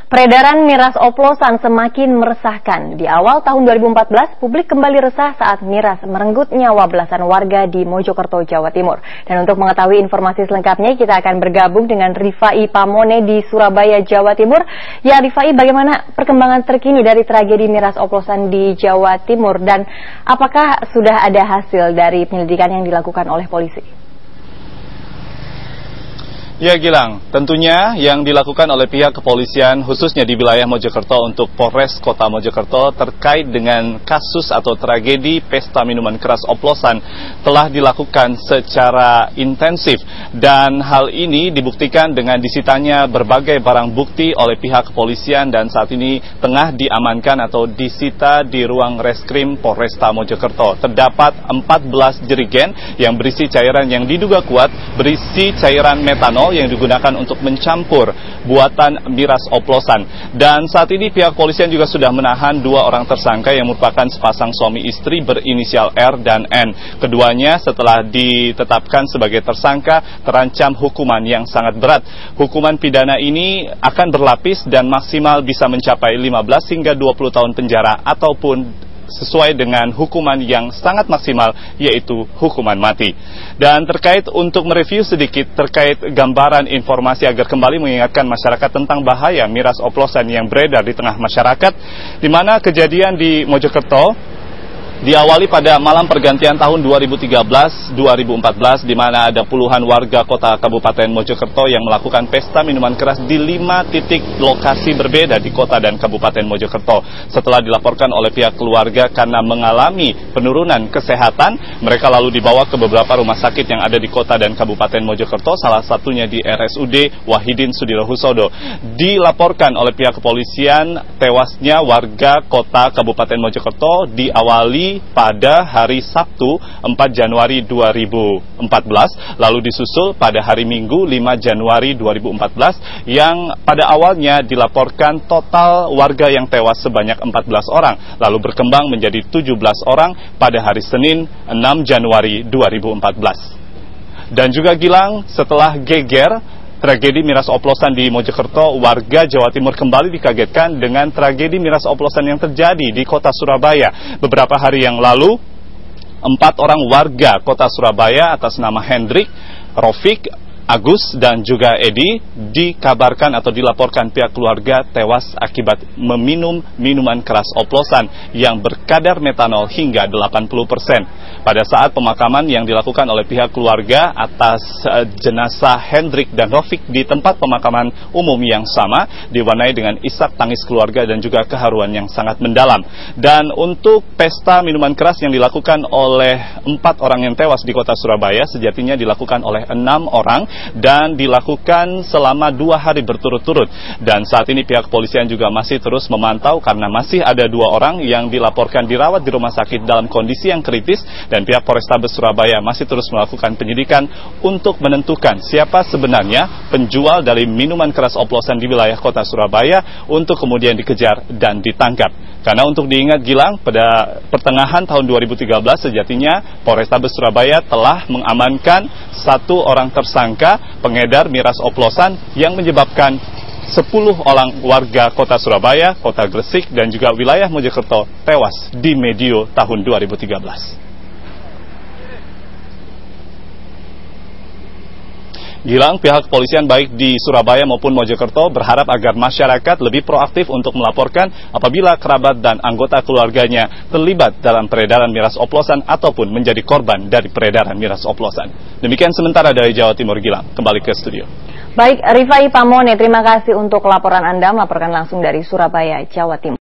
Peredaran miras oplosan semakin meresahkan. Di awal tahun 2014, publik kembali resah saat miras merenggut nyawa belasan warga di Mojokerto, Jawa Timur. Dan untuk mengetahui informasi selengkapnya, kita akan bergabung dengan Rifai Pamone di Surabaya, Jawa Timur. Ya, Rifai, bagaimana perkembangan terkini dari tragedi miras oplosan di Jawa Timur? Dan apakah sudah ada hasil dari penyelidikan yang dilakukan oleh polisi? Ya Gilang, tentunya yang dilakukan oleh pihak kepolisian khususnya di wilayah Mojokerto untuk Polres Kota Mojokerto terkait dengan kasus atau tragedi pesta minuman keras oplosan telah dilakukan secara intensif dan hal ini dibuktikan dengan disitanya berbagai barang bukti oleh pihak kepolisian dan saat ini tengah diamankan atau disita di ruang reskrim Polresta Mojokerto. Terdapat 14 jerigen yang berisi cairan yang diduga kuat berisi cairan metanol yang digunakan untuk mencampur buatan miras oplosan. Dan saat ini pihak kepolisian juga sudah menahan 2 orang tersangka yang merupakan sepasang suami istri berinisial R dan N. Keduanya setelah ditetapkan sebagai tersangka terancam hukuman yang sangat berat. Hukuman pidana ini akan berlapis dan maksimal bisa mencapai 15 hingga 20 tahun penjara ataupun sesuai dengan hukuman yang sangat maksimal, yaitu hukuman mati. Dan terkait untuk mereview sedikit terkait gambaran informasi agar kembali mengingatkan masyarakat tentang bahaya miras oplosan yang beredar di tengah masyarakat, di mana kejadian di Mojokerto diawali pada malam pergantian tahun 2013-2014 di mana ada puluhan warga kota Kabupaten Mojokerto yang melakukan pesta minuman keras di 5 titik lokasi berbeda di kota dan Kabupaten Mojokerto. Setelah dilaporkan oleh pihak keluarga karena mengalami penurunan kesehatan, mereka lalu dibawa ke beberapa rumah sakit yang ada di kota dan Kabupaten Mojokerto, salah satunya di RSUD Wahidin Sudirohusodo. Dilaporkan oleh pihak kepolisian tewasnya warga kota Kabupaten Mojokerto diawali pada hari Sabtu 4 Januari 2014, lalu disusul pada hari Minggu 5 Januari 2014 yang pada awalnya dilaporkan total warga yang tewas sebanyak 14 orang, lalu berkembang menjadi 17 orang pada hari Senin 6 Januari 2014. Dan juga Gilang, setelah geger tragedi miras oplosan di Mojokerto, warga Jawa Timur kembali dikagetkan dengan tragedi miras oplosan yang terjadi di kota Surabaya. Beberapa hari yang lalu, 4 orang warga kota Surabaya atas nama Hendrik, Rofik, Agus dan juga Edi dikabarkan atau dilaporkan pihak keluarga tewas akibat meminum minuman keras oplosan yang berkadar metanol hingga 80%. Pada saat pemakaman yang dilakukan oleh pihak keluarga atas jenazah Hendrik dan Rofik di tempat pemakaman umum yang sama diwarnai dengan isak tangis keluarga dan juga keharuan yang sangat mendalam. Dan untuk pesta minuman keras yang dilakukan oleh 4 orang yang tewas di kota Surabaya sejatinya dilakukan oleh 6 orang dan dilakukan selama 2 hari berturut-turut. Dan saat ini pihak kepolisian juga masih terus memantau karena masih ada 2 orang yang dilaporkan dirawat di rumah sakit dalam kondisi yang kritis dan pihak Polrestabes Surabaya masih terus melakukan penyidikan untuk menentukan siapa sebenarnya penjual dari minuman keras oplosan di wilayah kota Surabaya untuk kemudian dikejar dan ditangkap. Karena untuk diingat Gilang, pada pertengahan tahun 2013 sejatinya Polrestabes Surabaya telah mengamankan 1 orang tersangka pengedar miras oplosan yang menyebabkan 10 orang warga kota Surabaya, kota Gresik dan juga wilayah Mojokerto tewas di medio tahun 2013. Gilang, pihak kepolisian baik di Surabaya maupun Mojokerto berharap agar masyarakat lebih proaktif untuk melaporkan apabila kerabat dan anggota keluarganya terlibat dalam peredaran miras oplosan ataupun menjadi korban dari peredaran miras oplosan. Demikian sementara dari Jawa Timur, Gilang. Kembali ke studio. Baik, Rifai Pamone, terima kasih untuk laporan Anda melaporkan langsung dari Surabaya, Jawa Timur.